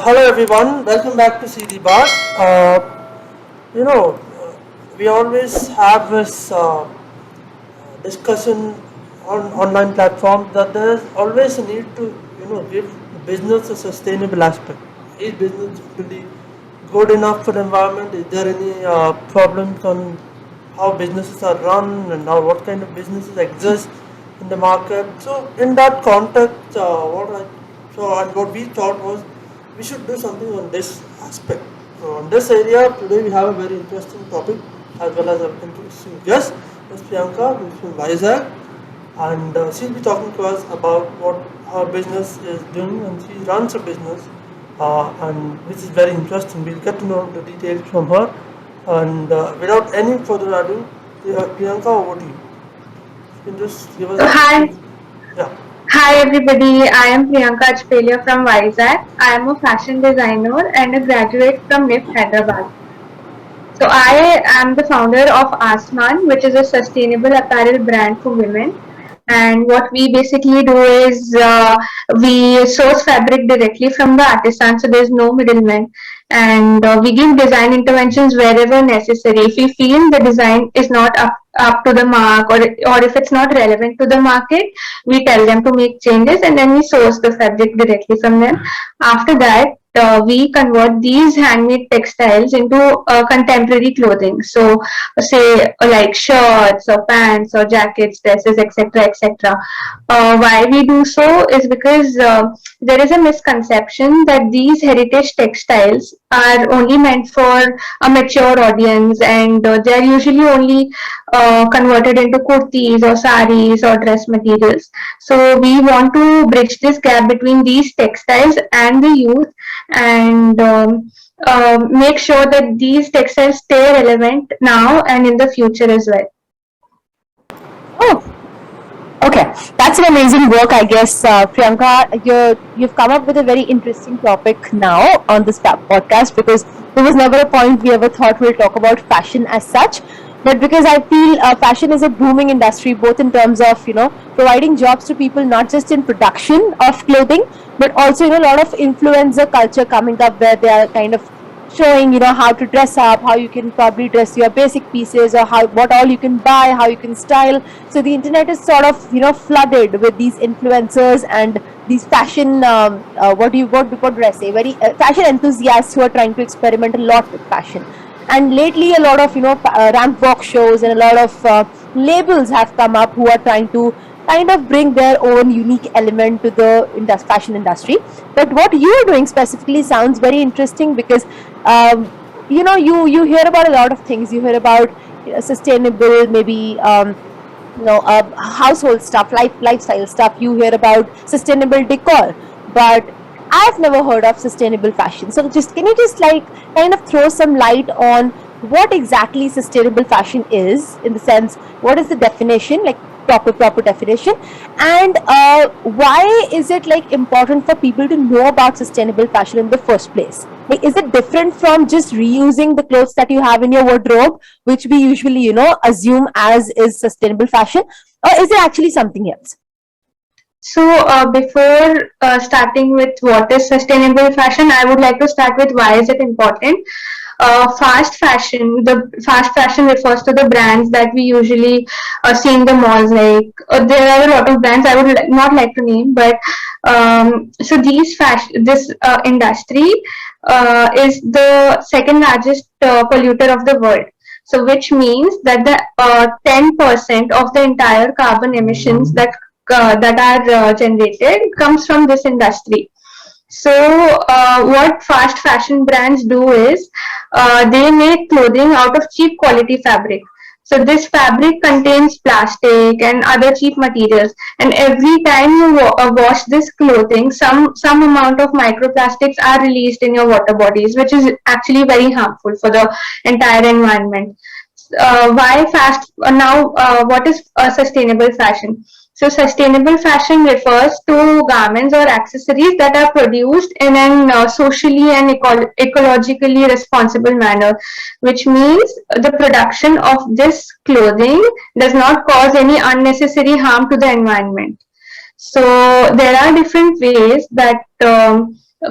Hello everyone, welcome back to Seedhi Baat. You know, we always have this discussion on online platforms that there is always a need to, give business a sustainable aspect. Is business really good enough for the environment? Is there any problems on how businesses are run and how what kind of businesses exist in the market? So in that context, what we thought was we should do something on this aspect. So on this area, today we have a very interesting topic as well as an interesting guest, Ms. Priyanka, who is from Vizag, and she'll be talking to us about what her business is doing, and she runs a business, and which is very interesting. We'll get to know the details from her, and without any further ado, Priyanka, over to you. You can just give us. Hi. Yeah. Hi everybody, I am Priyanka Achhpeliya from Vizag. I am a fashion designer and a graduate from NIFT Hyderabad. So I am the founder of Aasmaan, which is a sustainable apparel brand for women. And what we basically do is we source fabric directly from the artisan, so there's no middleman. And we give design interventions wherever necessary. If we feel the design is not up to the mark, or if it's not relevant to the market, we tell them to make changes, and then we source the fabric directly from them. After that, we convert these handmade textiles into contemporary clothing. So, say like shirts or pants or jackets, dresses, etc., etc. Why we do so is because there is a misconception that these heritage textiles are only meant for a mature audience, and they are usually only converted into kurtis or saris or dress materials. So we want to bridge this gap between these textiles and the youth, and make sure that these textiles stay relevant now and in the future as well. Oh, okay. That's an amazing work, I guess, Priyanka. You've come up with a very interesting topic now on this podcast, because there was never a point we ever thought we'll talk about fashion as such. But because I feel fashion is a booming industry, both in terms of providing jobs to people, not just in production of clothing, but also a lot of influencer culture coming up, where they are kind of showing how to dress up, how you can probably dress your basic pieces, or what all you can buy, how you can style. So the internet is sort of flooded with these influencers and these fashion what do I say, very fashion enthusiasts who are trying to experiment a lot with fashion. And lately a lot of ramp walk shows and a lot of labels have come up who are trying to kind of bring their own unique element to the fashion industry. But what you are doing specifically sounds very interesting, because you hear about a lot of things. You hear about sustainable, maybe household stuff, lifestyle stuff. You hear about sustainable decor, but I've never heard of sustainable fashion. So can you just kind of throw some light on what exactly sustainable fashion is, in the sense, what is the definition, like proper definition, and why is it important for people to know about sustainable fashion in the first place? Like, is it different from just reusing the clothes that you have in your wardrobe, which we usually assume as is sustainable fashion, or is it actually something else? So before starting with what is sustainable fashion, I would like to start with why is it important. Fast fashion. The fast fashion refers to the brands that we usually see in the malls. There are a lot of brands I would not like to name, but so this industry is the second largest polluter of the world. So which means that the 10% of the entire carbon emissions that are generated comes from this industry. So what fast fashion brands do is they make clothing out of cheap quality fabric. So this fabric contains plastic and other cheap materials, and every time you wash this clothing, some amount of microplastics are released in your water bodies, which is actually very harmful for the entire environment. Why fast now? What is sustainable fashion? So sustainable fashion refers to garments or accessories that are produced in an socially and ecologically responsible manner, which means the production of this clothing does not cause any unnecessary harm to the environment. So there are different ways that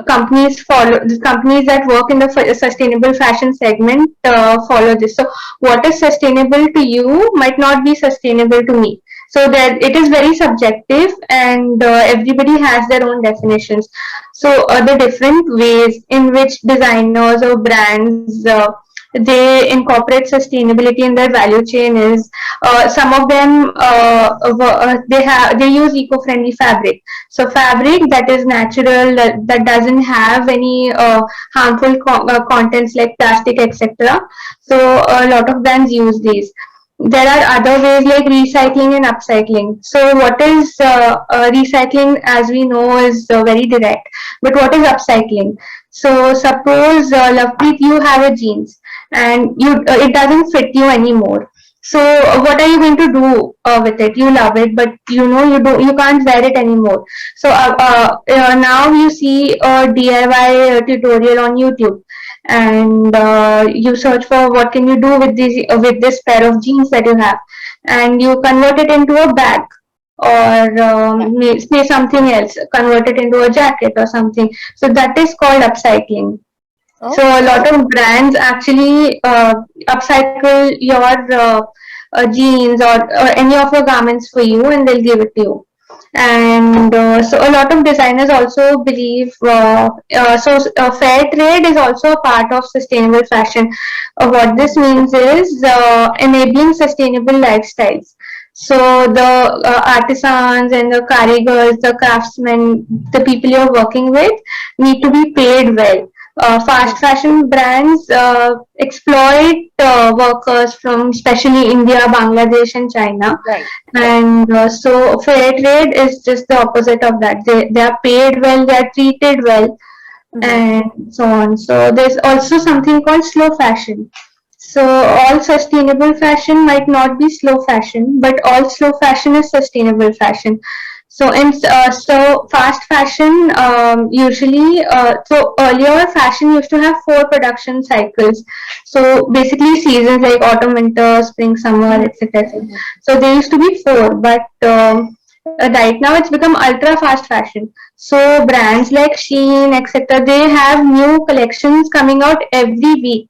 companies follow. The companies that work in the sustainable fashion segment follow this. So what is sustainable to you might not be sustainable to me. So that it is very subjective, and everybody has their own definitions. So the different ways in which designers or brands they incorporate sustainability in their value chain is some of them they use eco-friendly fabric. So fabric that is natural, that doesn't have any harmful contents like plastic, etc. So a lot of brands use these. There are other ways like recycling and upcycling. So what is recycling, as we know, is very direct. But what is upcycling? So suppose, Lovepreet, you have a jeans and you it doesn't fit you anymore. So what are you going to do with it? You love it, but you can't wear it anymore. So now you see a DIY tutorial on YouTube, and you search for what can you do with this pair of jeans that you have, and you convert it into a bag, or say something else, convert it into a jacket or something. So that is called upcycling. So a lot of brands actually upcycle your jeans or any of your garments for you, and they'll give it to you. And so a lot of designers also believe fair trade is also a part of sustainable fashion. What this means is enabling sustainable lifestyles. So the artisans and the karigars, the craftsmen, the people you're working with need to be paid well. Fast fashion brands exploit workers from especially India, Bangladesh, and China. Right. And so fair trade is just the opposite of that. They are paid well, they are treated well, and so on. So there's also something called slow fashion. So all sustainable fashion might not be slow fashion, but all slow fashion is sustainable fashion. So fast fashion usually so earlier fashion used to have 4 production cycles. So basically seasons like autumn, winter, spring, summer, etc. So they used to be 4, but right now it's become ultra fast fashion. So brands like Shein, etc. they have new collections coming out every week.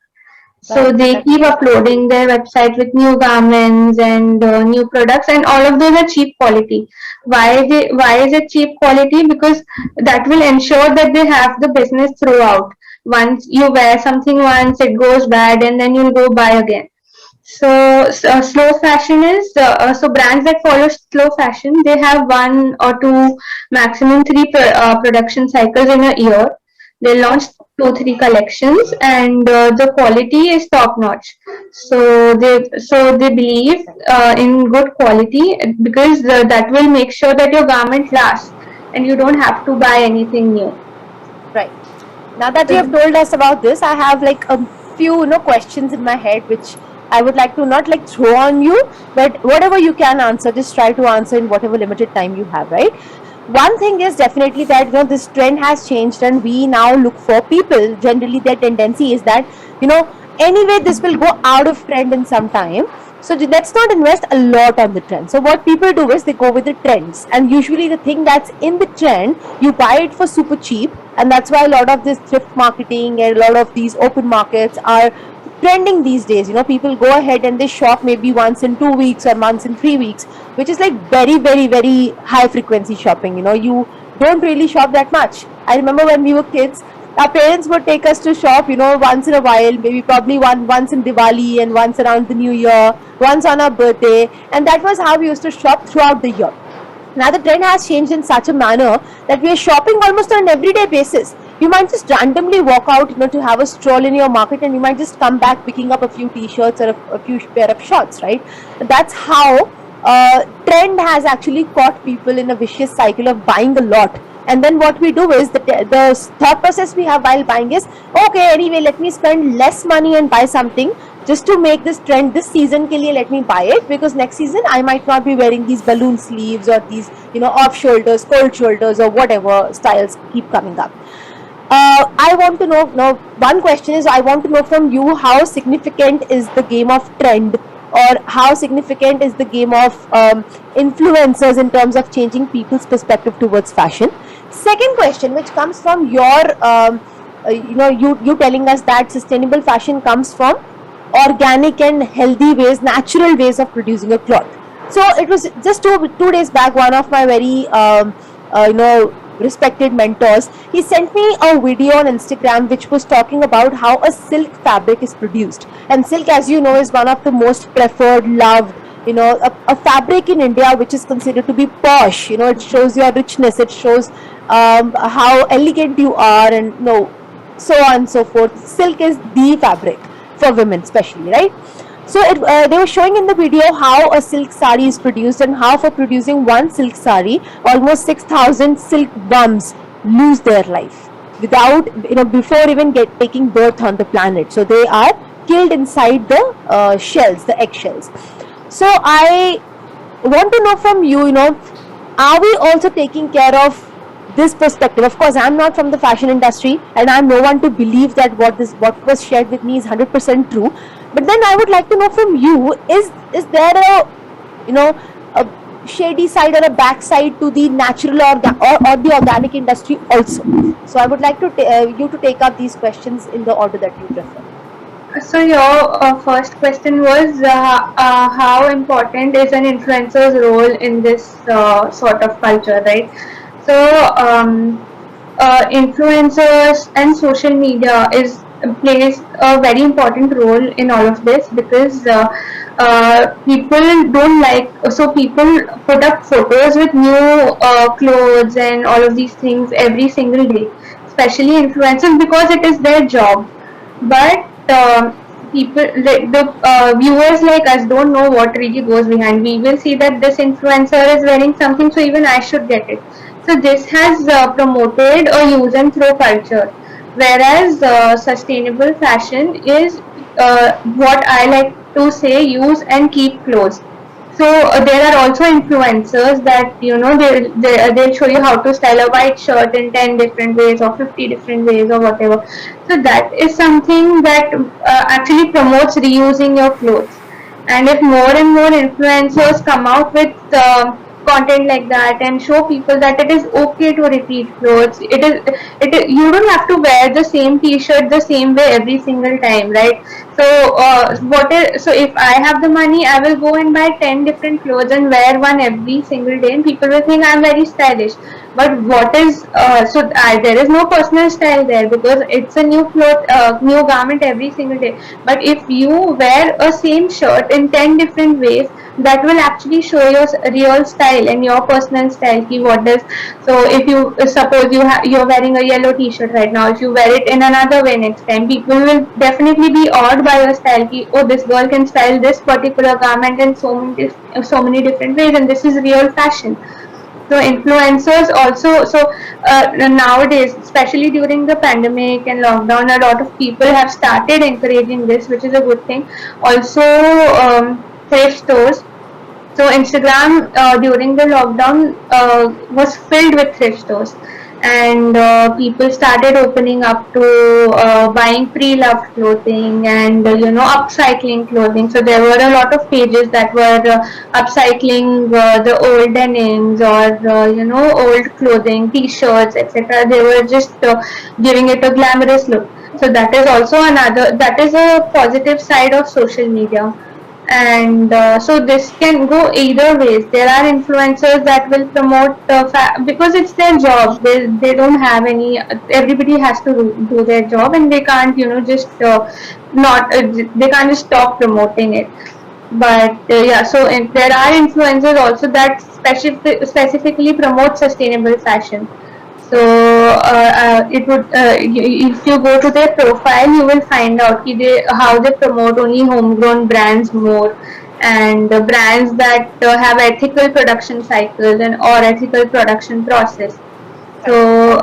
So they keep uploading their website with new garments and new products, and all of those are cheap quality. Why is it cheap quality? Because that will ensure that they have the business throughout. Once you wear something once, it goes bad, and then you'll go buy again. So slow fashion is so brands that follow slow fashion, they have 1 or 2, maximum 3 production cycles in a year. They launch 2 3 collections, and the quality is top notch. So they believe in good quality, because that will make sure that your garment lasts and you don't have to buy anything new. Right. Now that you have told us about this, I have like a few questions in my head which I would like to not like throw on you, but whatever you can answer, just try to answer in whatever limited time you have, right? One thing is definitely that this trend has changed, and we now look for people. Generally, their tendency is that anyway this will go out of trend in some time. So let's not invest a lot on the trend. So what people do is they go with the trends, and usually the thing that's in the trend, you buy it for super cheap, and that's why a lot of this thrift marketing and a lot of these open markets are trending these days. People go ahead and they shop maybe once in 2 weeks or once in 3 weeks, which is like very, very, very high frequency shopping. You don't really shop that much. I remember when we were kids, our parents would take us to shop, once in a while, maybe probably once in Diwali and once around the New Year, once on our birthday, and that was how we used to shop throughout the year. Now the trend has changed in such a manner that we are shopping almost on an everyday basis. You might just randomly walk out, to have a stroll in your market, and you might just come back picking up a few t-shirts or a few pair of shorts, right? That's how trend has actually caught people in a vicious cycle of buying a lot. And then what we do is the thought process we have while buying is, okay, anyway, let me spend less money and buy something just to make this trend this season ke liye, let me buy it, because next season I might not be wearing these balloon sleeves or these, off shoulders, cold shoulders, or whatever styles keep coming up. I want to know, one question is, I want to know from you, how significant is the game of trend, or how significant is the game of influencers in terms of changing people's perspective towards fashion? Second question, which comes from your, you telling us that sustainable fashion comes from organic and healthy ways, natural ways of producing a cloth. So it was just 2 days back, one of my very respected mentors, he sent me a video on Instagram which was talking about how a silk fabric is produced. And silk, as you know, is one of the most preferred, loved, a fabric in India which is considered to be posh. It shows your richness, it shows how elegant you are, and so on and so forth. Silk is the fabric for women especially, right? So they were showing in the video how a silk sari is produced, and how for producing one silk sari, almost 6,000 silk bums lose their life without, before even taking birth on the planet. So they are killed inside the shells, the eggshells. So I want to know from you, are we also taking care of this perspective? Of course, I'm not from the fashion industry, and I'm no one to believe that what was shared with me is 100% true. But then I would like to know from you, is there a shady side or a backside to the natural or the organic industry also? So I would like to you to take up these questions in the order that you prefer. So your first question was how important is an influencer's role in this sort of culture, right? So influencers and social media plays a very important role in all of this, because people don't like, so people put up photos with new clothes and all of these things every single day, especially influencers, because it is their job. But people, the viewers like us, don't know what really goes behind. We will see that this influencer is wearing something, so even I should get it. So this has promoted a use and throw culture, whereas sustainable fashion is what I like to say, use and keep clothes. So there are also influencers that they'll show you how to style a white shirt in 10 different ways or 50 different ways or whatever. So that is something that actually promotes reusing your clothes. And if more and more influencers come out with content like that and show people that it is okay to repeat clothes, you don't have to wear the same t-shirt the same way every single time, right? So so if I have the money, I will go and buy 10 different clothes and wear one every single day, and people will think I'm very stylish. But what is there is no personal style there, because it's a new garment every single day. But if you wear a same shirt in 10 different ways, that will actually show your real style and your personal style. What does, so if you suppose you're wearing a yellow t-shirt right now, if you wear it in another way next time, people will definitely be awed by your style. Oh, this girl can style this particular garment in so many different ways, and this is real fashion. So influencers also, so nowadays, especially during the pandemic and lockdown, a lot of people have started encouraging this, which is a good thing. Also thrift stores. So Instagram during the lockdown was filled with thrift stores, and people started opening up to buying pre-loved clothing and upcycling clothing. So there were a lot of pages that were upcycling the old denims or old clothing, t-shirts, etc. They were just giving it a glamorous look. So that is also that is a positive side of social media. And so this can go either ways. There are influencers that will promote because it's their job. They don't have any, everybody has to do their job, and they can't just not they can't just stop promoting it. But yeah, so there are influencers also that specifically promote sustainable fashion. So it would if you go to their profile, you will find out how they promote only homegrown brands more, and brands that have ethical production cycles and or ethical production process. So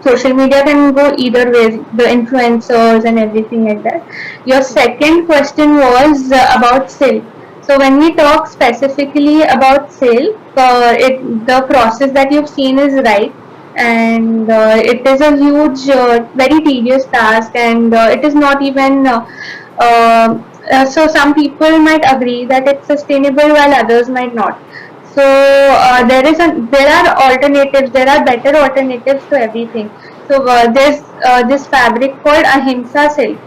social media can go either way, the influencers and everything like that. Your second question was about silk. So when we talk specifically about silk, the process that you've seen is right, and it is a huge, very tedious task, and it is not even. So some people might agree that it's sustainable, while others might not. So there are alternatives. There are better alternatives to everything. So there's this fabric called ahimsa silk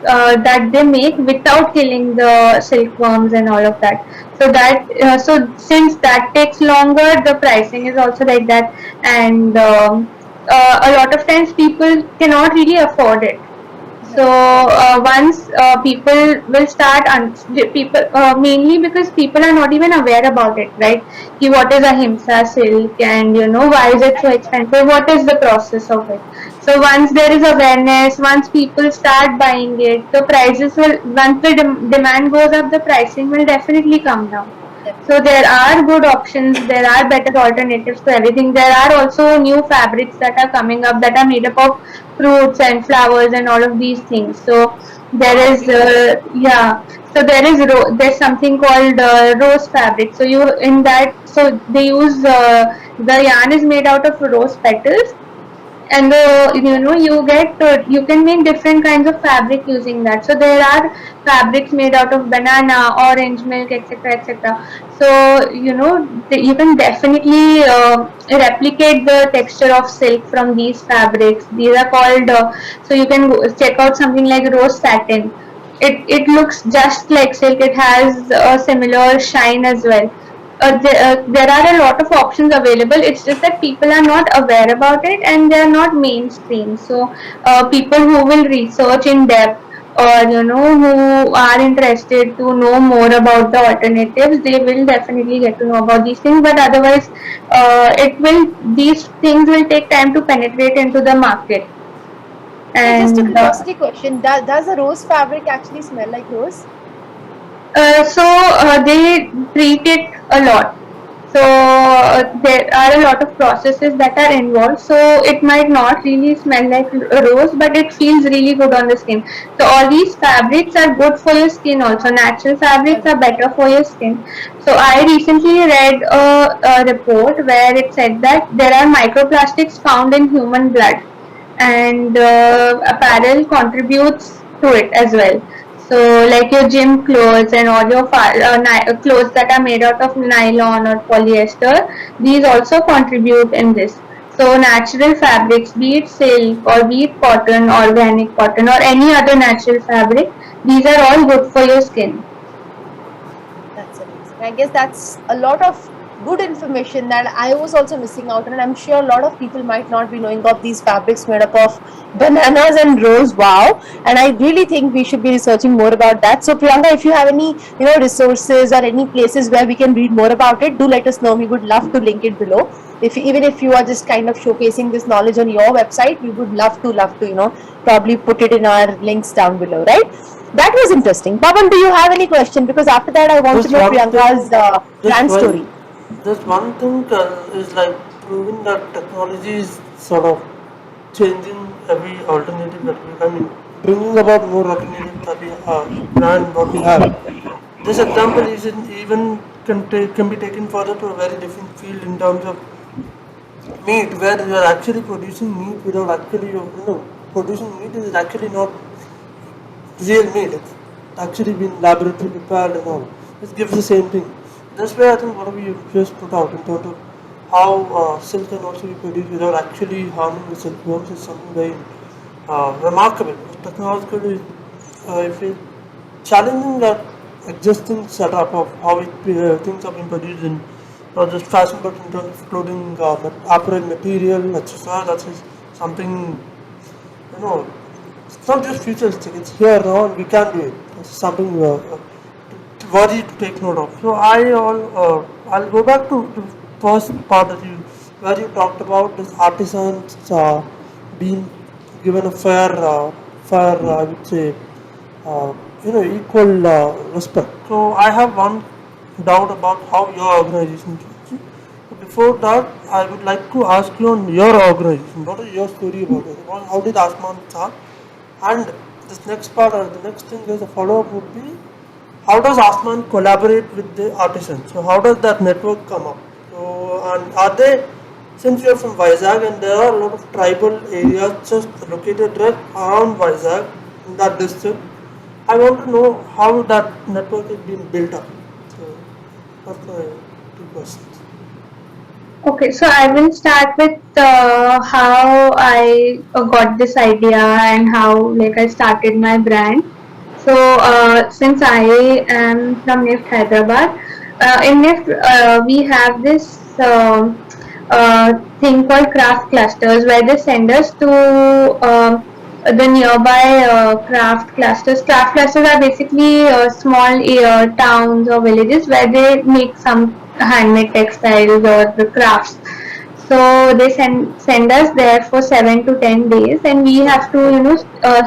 that they make without killing the silkworms and all of that. So since that takes longer, the pricing is also like that, and a lot of times people cannot really afford it. So once people will start, people mainly because people are not even aware about it, right? Ki what is ahimsa silk, and why is it so expensive? What is the process of it? So once there is awareness, once people start buying it, the prices will. Once the demand goes up, the pricing will definitely come down. So there are good options, there are better alternatives to everything. There are also new fabrics that are coming up that are made up of fruits and flowers and all of these things. So there is so there's something called rose fabric. So you in that so they use the yarn is made out of rose petals, and you can make different kinds of fabric using that. So there are fabrics made out of banana, orange milk, etc., etc. So you can definitely replicate the texture of silk from these fabrics. These are called so you can check out something like rose satin. It looks just like silk. It has a similar shine as well. There are a lot of options available. It's just that people are not aware about it, and they are not mainstream. So people who will research in depth, or who are interested to know more about the alternatives, they will definitely get to know about these things. But otherwise, these things will take time to penetrate into the market. Okay, just a And curiosity question. Does a rose fabric actually smell like rose? They treat it a lot. So there are a lot of processes that are involved. So it might not really smell like a rose, but it feels really good on the skin. So all these fabrics are good for your skin also. Natural fabrics are better for your skin. So I recently read a report where it said that there are microplastics found in human blood, and apparel contributes to it as well. So, like your gym clothes and all your clothes that are made out of nylon or polyester, these also contribute in this. So, natural fabrics, be it silk or be it cotton, organic cotton, or any other natural fabric, these are all good for your skin. That's amazing. I guess that's a lot of good information that I was also missing out on, and I'm sure a lot of people might not be knowing of these fabrics made up of bananas and rose. Wow! And I really think we should be researching more about that. So Priyanka, if you have any resources or any places where we can read more about it, do let us know. We would love to link it below. Even if you are just kind of showcasing this knowledge on your website, we would love to probably put it in our links down below, right? That was interesting. Pavan, do you have any question? Because after that, I want to Just know one Priyanka's thing, just brand one, story. just one thing is like proving that technology is sort of changing every alternative that we, I mean, bringing about more alternatives that we brand what we have. This example is even can be taken further to a very different field in terms of meat, where you are actually producing meat without actually producing meat is actually not real meat. It's actually been laboratory prepared and all. It gives the same thing. That's where I think what we just put out in terms of how silk can also be produced without actually harming the silkworms is something very remarkable. Technologically, I feel challenging that existing setup of how things have been produced in not just fashion but in terms of clothing, apparel material, etc. That's something you know, it's not just futuristic, it's here now and we can do it. It's something worthy to take note of. So I'll go back to the first part that where you talked about this artisans being given a fair, I would say, equal respect. So I have one doubt about how your organization. before that, I would like to ask you on your organization. What is your story about it? How did Aasmaan start? And this next part or the next thing is a follow up would be how does Aasmaan collaborate with the artisans? So how does that network come up? So and are they, since you are from Vizag and there are a lot of tribal areas just located right around Vizag in that district, I want to know how that network is being built up. So that's my two questions. Okay, so I will start with how I got this idea and how like I started my brand. So since I am from NIFT Hyderabad, in NIFT we have this thing called craft clusters where they send us to the nearby craft clusters. Craft clusters are basically small towns or villages where they make some handmade textiles or the crafts. So they send us there for 7 to 10 days, and we have to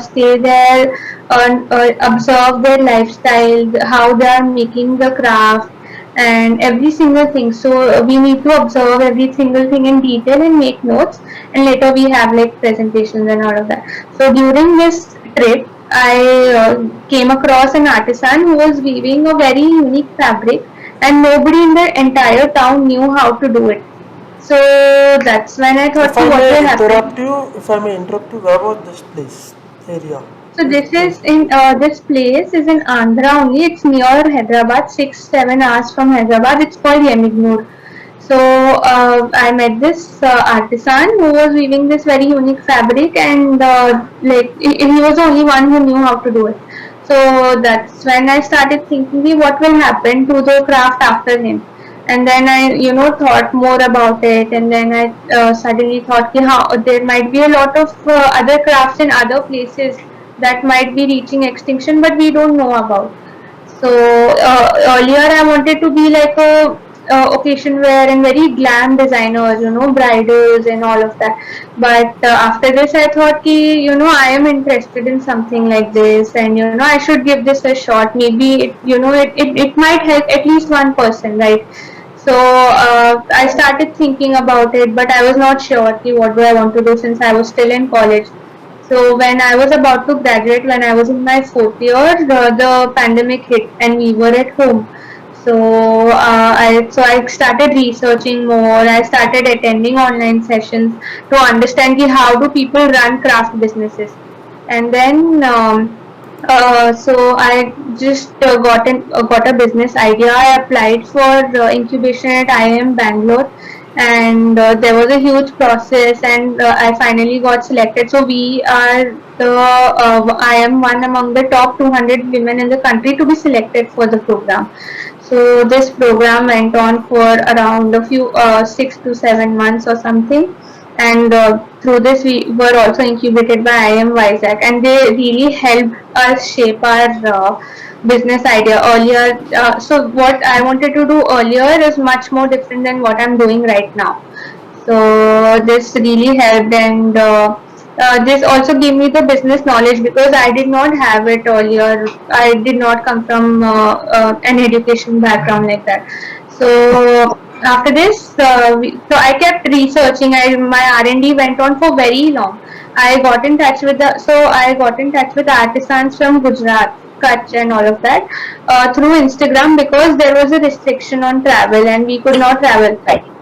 stay there, observe their lifestyle, how they are making the craft, and every single thing. So we need to observe every single thing in detail and make notes, and later we have like presentations and all of that. So during this trip, I came across an artisan who was weaving a very unique fabric, and nobody in the entire town knew how to do it. So that's when I thought, If I what may will happen? interrupt you, where was this place area? So Which this place? is in this place is in Andhra only. It's near Hyderabad, 6-7 hours from Hyderabad. It's called Yemignur. So I met this artisan who was weaving this very unique fabric, and like he was the only one who knew how to do it. So that's when I started thinking, what will happen to the craft after him? And then I, thought more about it, and then I suddenly thought, how there might be a lot of other crafts in other places that might be reaching extinction, but we don't know about. So earlier I wanted to be like a occasion wear and very glam designer, bridals and all of that. But after this, I thought, I am interested in something like this, and I should give this a shot. Maybe it might help at least one person, right? So I started thinking about it, but I was not sure what do I want to do since I was still in college. So when I was about to graduate, when I was in my fourth year, the pandemic hit and we were at home. So I started researching more. I started attending online sessions to understand how do people run craft businesses. And then so I just got a business idea. I applied for incubation at IIM Bangalore, and there was a huge process, and I finally got selected. So we are I am one among the top 200 women in the country to be selected for the program. So this program went on for around a few 6 to 7 months or something, and through this we were also incubated by IIM Vizag, and they really helped us shape our business idea earlier. So what I wanted to do earlier is much more different than what I'm doing right now. So this really helped, and this also gave me the business knowledge because I did not have it earlier. I did not come from an education background like that. So after this, so I kept researching. My R&D went on for very long. I got in touch with artisans from Gujarat, Kutch, and all of that through Instagram because there was a restriction on travel and we could not travel.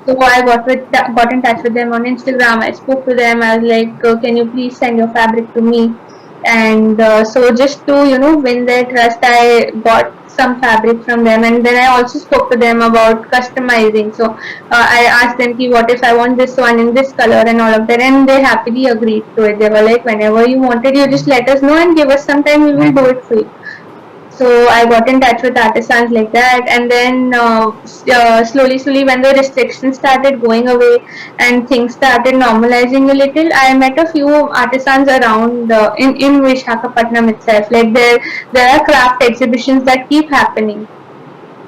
So I got in touch with them on Instagram. I spoke to them. I was like, "Can you please send your fabric to me?" And so just to win their trust, I got some fabric from them, and then I also spoke to them about customizing. So I asked them, "What if I want this one in this color and all of that?" And they happily agreed to it. They were like, "Whenever you wanted, you just let us know and give us some time. We will do it for you." So I got in touch with artisans like that, and then slowly, when the restrictions started going away and things started normalizing a little, I met a few artisans around in Vishakhapatnam itself. Like there are craft exhibitions that keep happening.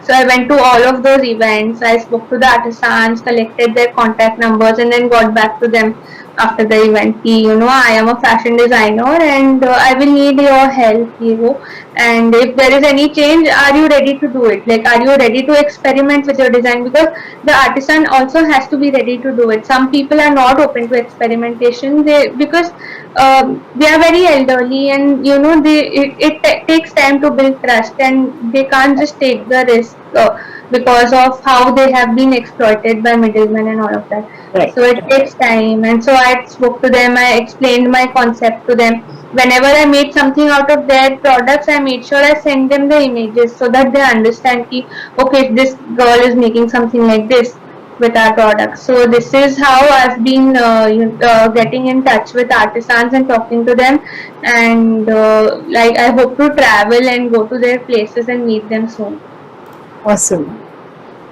So I went to all of those events. I spoke to the artisans, collected their contact numbers, and then got back to them after the event, I am a fashion designer and I will need your help. And if there is any change, are you ready to do it? Like, are you ready to experiment with your design? Because the artisan also has to be ready to do it. Some people are not open to experimentation, because they are very elderly, and it takes time to build trust, and they can't just take the risk because of how they have been exploited by middlemen and all of that. Right. So it takes time, and so I spoke to them, I explained my concept to them. Whenever I made something out of their products, I made sure I send them the images so that they understand ki, okay, this girl is making something like this with our products. So this is how I've been getting in touch with artisans and talking to them, and like I hope to travel and go to their places and meet them soon. Awesome.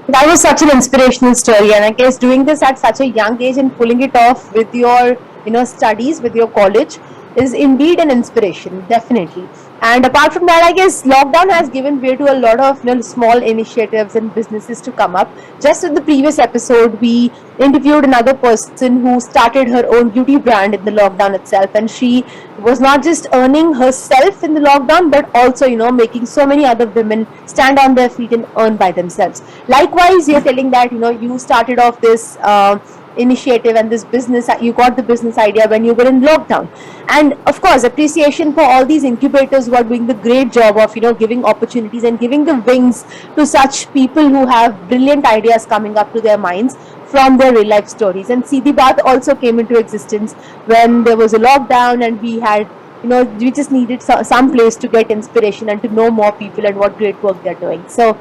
That was such an inspirational story, and I guess doing this at such a young age and pulling it off with your studies, with your college, is indeed an inspiration, definitely. And apart from that, I guess lockdown has given way to a lot of small initiatives and businesses to come up. Just in the previous episode, we interviewed another person who started her own beauty brand in the lockdown itself, and she was not just earning herself in the lockdown, but also making so many other women stand on their feet and earn by themselves. Likewise, you're telling that you started off this initiative and this business, you got the business idea when you were in lockdown. And of course, appreciation for all these incubators who are doing the great job of giving opportunities and giving the wings to such people who have brilliant ideas coming up to their minds from their real life stories. And Seedhi Baat also came into existence when there was a lockdown, and we had we just needed some place to get inspiration and to know more people and what great work they're doing. So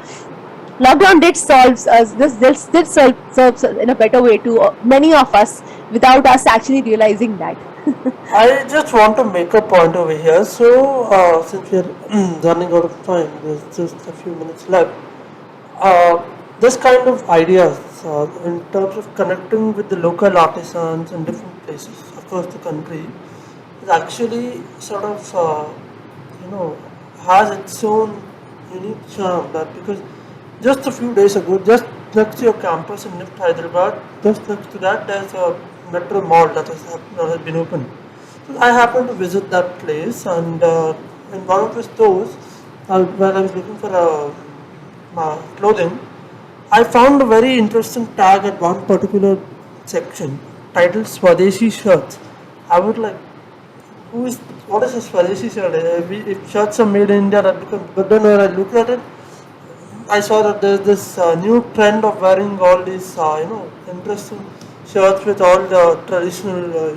lockdown did solve us this did serve in a better way to many of us without us actually realizing that. I just want to make a point over here. So, since we are running out of time, there's just a few minutes left. This kind of ideas in terms of connecting with the local artisans in different places across the country is actually sort of you know has its own unique charm. That because just a few days ago, just next to your campus in NIFT Hyderabad, just next to that there's a metro mall that has been opened. So I happened to visit that place, and in one of the stores where I was looking for clothing, I found a very interesting tag at one particular section titled Swadeshi shirts. I would like, what is a Swadeshi shirt? If shirts are made in India, that becomes, but then when I looked at it, I saw that there's this new trend of wearing all these, interesting shirts with all the traditional,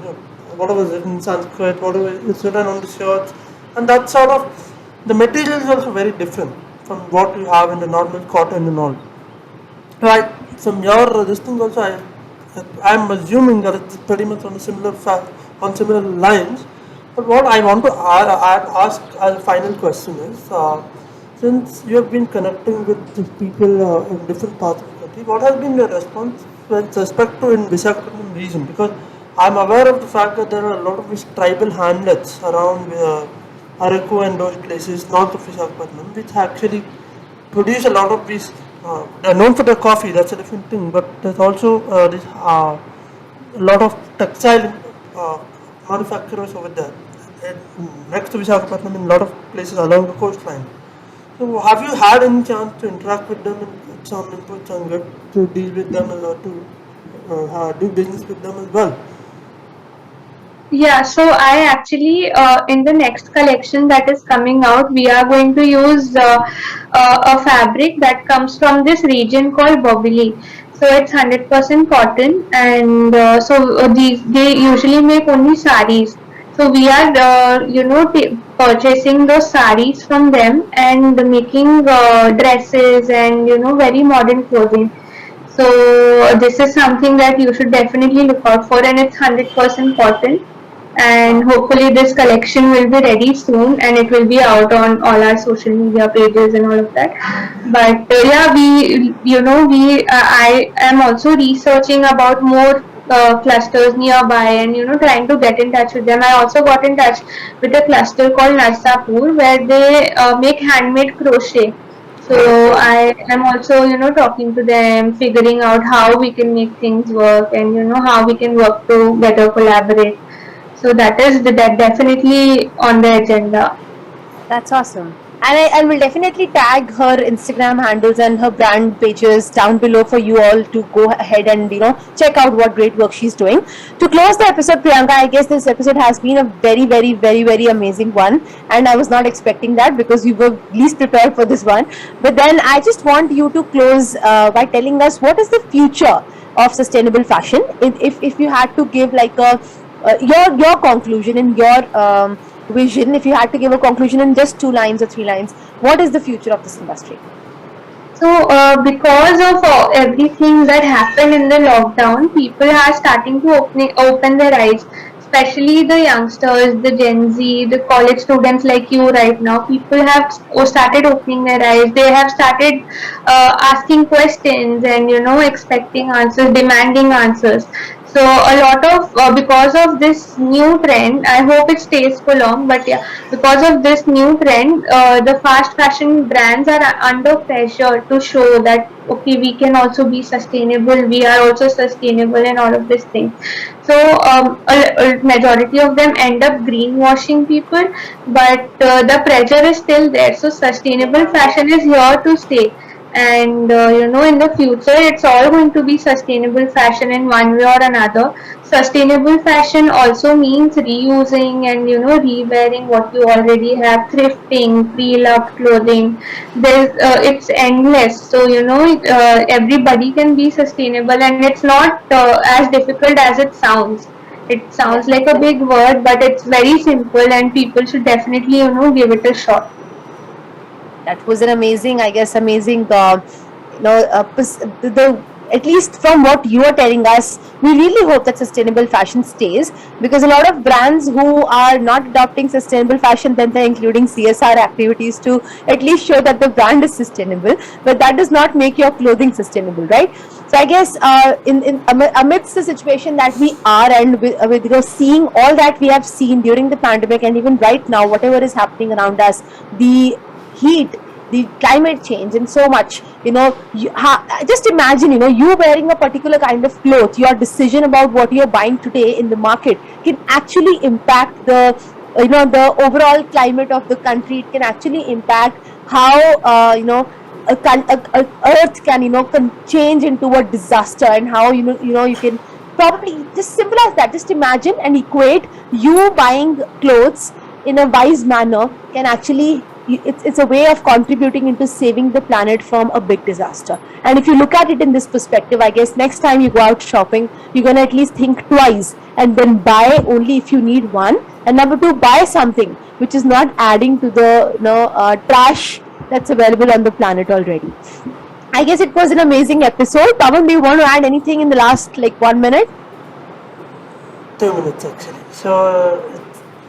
whatever is written in Sanskrit, whatever is written on the shirts, and that sort of, the material is also very different from what you have in the normal cotton and all. Right, from your this thing also, I'm assuming that it's pretty much on a on similar lines. But what I want to ask as a final question is, since you have been connecting with the people in different parts of the country, what has been your response with respect to in Visakhapatnam region? Because I'm aware of the fact that there are a lot of these tribal hamlets around Araku and those places north of Visakhapatnam, which actually produce a lot of these. They're known for their coffee, that's a different thing, but there's also a lot of textile manufacturers over there. Next to Visakhapatnam, in a lot of places along the coastline. So, have you had any chance to interact with them and get some inputs and get to deal with them or to do business with them as well? Yeah, so I actually, in the next collection that is coming out, we are going to use a fabric that comes from this region called Bobili. So it's 100% cotton, and they usually make only saris. So we are, purchasing those saris from them and making dresses and very modern clothing. So this is something that you should definitely look out for, and it's 100% cotton, and hopefully this collection will be ready soon and it will be out on all our social media pages and all of that. But yeah, I am also researching about more clusters nearby, and trying to get in touch with them. I also got in touch with a cluster called Narsapur, where they make handmade crochet. So I am also, talking to them, figuring out how we can make things work, and how we can work to better collaborate. So that definitely on the agenda. That's awesome. And I will definitely tag her Instagram handles and her brand pages down below for you all to go ahead and check out what great work she's doing. To close the episode, Priyanka, I guess this episode has been a very, very, very, very amazing one, and I was not expecting that because we were least prepared for this one. But then I just want you to close by telling us what is the future of sustainable fashion. If you had to give like a your conclusion and your vision, if you had to give a conclusion in just 2 lines or 3 lines, what is the future of this industry? So, because of everything that happened in the lockdown, people are starting to open their eyes, especially the youngsters, the Gen Z, the college students like you right now. People have started opening their eyes. They have started asking questions and, expecting answers, demanding answers. So a lot of because of this new trend, I hope it stays for long. But yeah, because of this new trend, the fast fashion brands are under pressure to show that okay, we can also be sustainable. We are also sustainable and all of these things. So a majority of them end up greenwashing people, but the pressure is still there. So sustainable fashion is here to stay, and in the future it's all going to be sustainable fashion in one way or another. Sustainable fashion also means reusing and rewearing what you already have, thrifting, pre-loved clothing. There's it's endless. So everybody can be sustainable, and it's not as difficult as it sounds. It sounds like a big word, but it's very simple, and people should definitely give it a shot. That was an amazing, I guess, amazing, at least from what you are telling us, we really hope that sustainable fashion stays, because a lot of brands who are not adopting sustainable fashion, then they're including CSR activities to at least show that the brand is sustainable, but that does not make your clothing sustainable, right? So I guess amidst the situation that we are, and with seeing all that we have seen during the pandemic, and even right now, whatever is happening around us, the heat, the climate change, and so much, just imagine, you wearing a particular kind of cloth, your decision about what you're buying today in the market can actually impact the overall climate of the country. It can actually impact how a earth can can change into a disaster, and how you can probably just simple as that. Just imagine and equate you buying clothes in a wise manner can actually, it's a way of contributing into saving the planet from a big disaster. And if you look at it in this perspective, I guess next time you go out shopping, you're going to at least think twice and then buy only if you need one, and number two, buy something which is not adding to the trash that's available on the planet already. I guess it was an amazing episode. Pawan, do you want to add anything in the last 1 minute? 2 minutes actually. So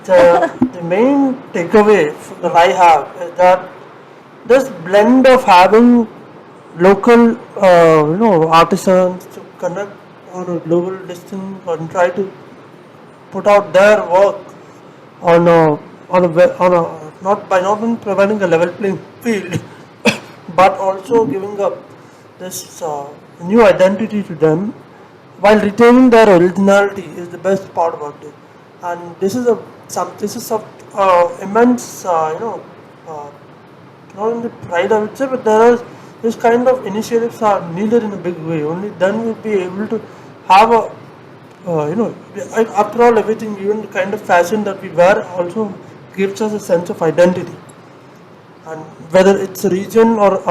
the main takeaway that I have is that this blend of having local artisans to connect on a global distance and try to put out their work on not only providing a level playing field but also giving up this new identity to them while retaining their originality is the best part about it. And this is of immense uh, not only pride I would say, but this kind of initiatives are needed in a big way. Only then we'll be able to have a after all, everything, even the kind of fashion that we wear also gives us a sense of identity, and whether it's a region or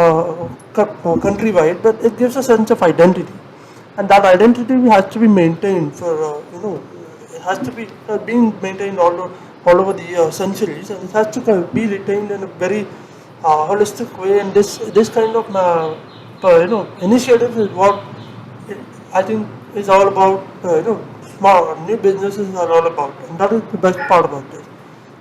countrywide, but it gives a sense of identity, and that identity has to be maintained for it has to be being maintained all over the centuries, and it has to be retained in a very holistic way. And this kind of initiative is what it, I think is all about. Small new businesses are all about, and that is the best part about this.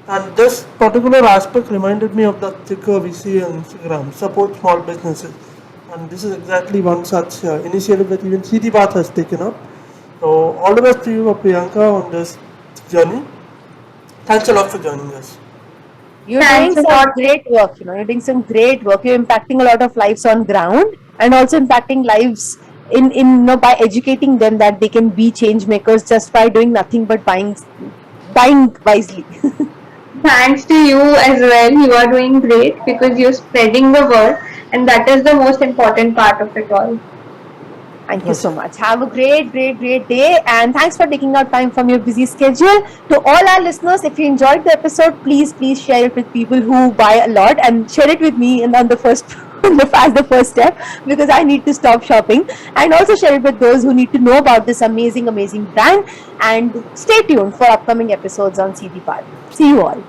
And this particular aspect reminded me of the sticker we see on Instagram, support small businesses. And this is exactly one such initiative that even Seedhi Baat has taken up. So all the best to you, Priyanka, on this journey. Thanks a lot for joining us. You're doing Thanks a some lot. great work, you're doing some great work. You're impacting a lot of lives on ground and also impacting lives by educating them that they can be change makers just by doing nothing but buying wisely. Thanks to you as well. You are doing great because you're spreading the word, and that is the most important part of it all. Thank you so Pleasure. much. Have a great, great, great day. And thanks for taking out time from your busy schedule. To all our listeners, if you enjoyed the episode, please share it with people who buy a lot and share it with me and on the first as the first step, because I need to stop shopping, and also share it with those who need to know about this amazing, amazing brand. And stay tuned for upcoming episodes on Seedhi Baat. See you all.